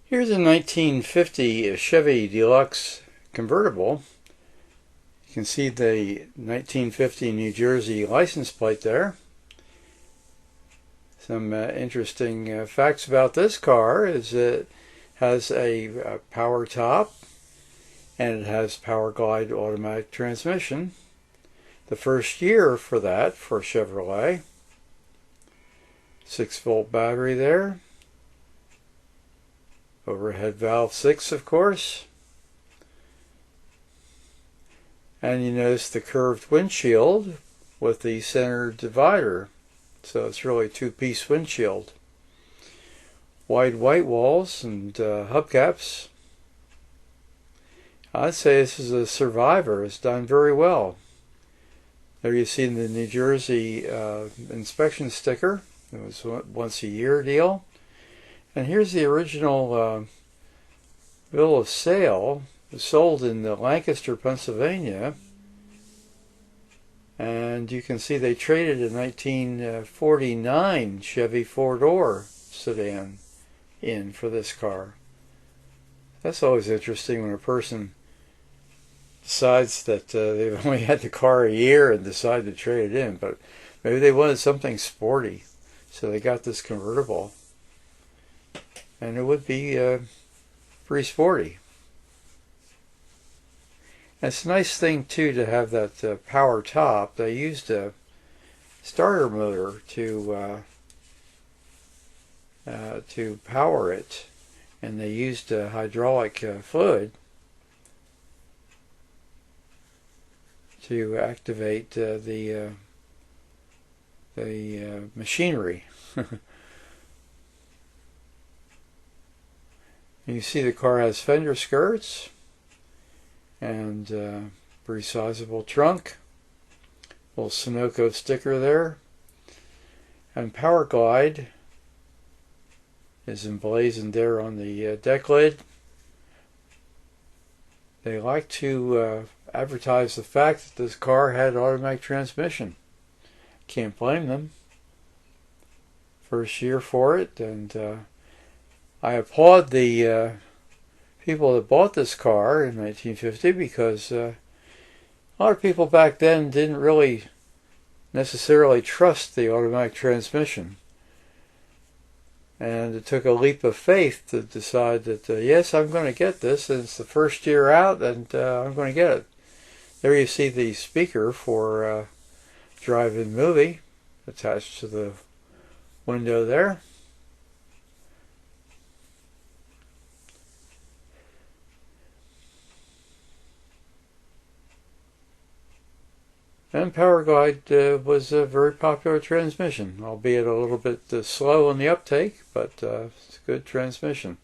Here's a 1950 Chevy Deluxe convertible. You can see the 1950 New Jersey license plate there. Some interesting facts about this car is it has a power top and it has powerglide automatic transmission. The first year for that for Chevrolet. 6-volt battery there. Overhead valve 6, of course. And you notice the curved windshield with the center divider. So it's really a two-piece windshield. Wide white walls and hubcaps. I'd say this is a survivor. It's done very well. There you see the New Jersey inspection sticker. It was once a year deal. And here's the original bill of sale. It was sold in Lancaster, Pennsylvania. And you can see they traded a 1949 Chevy 4-door sedan in for this car. That's always interesting when a person decides that they've only had the car a year and decide to trade it in, but maybe they wanted something sporty, so they got this convertible, and it would be pretty sporty. And it's a nice thing too to have that power top. They used a starter motor to power it, and they used hydraulic fluid to activate the machinery. You see the car has fender skirts and pretty sizable trunk. Little Sunoco sticker there. And powerglide is emblazoned there on the deck lid. They like to advertise the fact that this car had automatic transmission. Can't blame them. First year for it, and I applaud the people that bought this car in 1950 because a lot of people back then didn't really necessarily trust the automatic transmission. And it took a leap of faith to decide that, yes, I'm going to get this, and it's the first year out, and I'm going to get it. There you see the speaker for drive-in movie attached to the window there. And powerglide was a very popular transmission, albeit a little bit slow on the uptake, but it's a good transmission.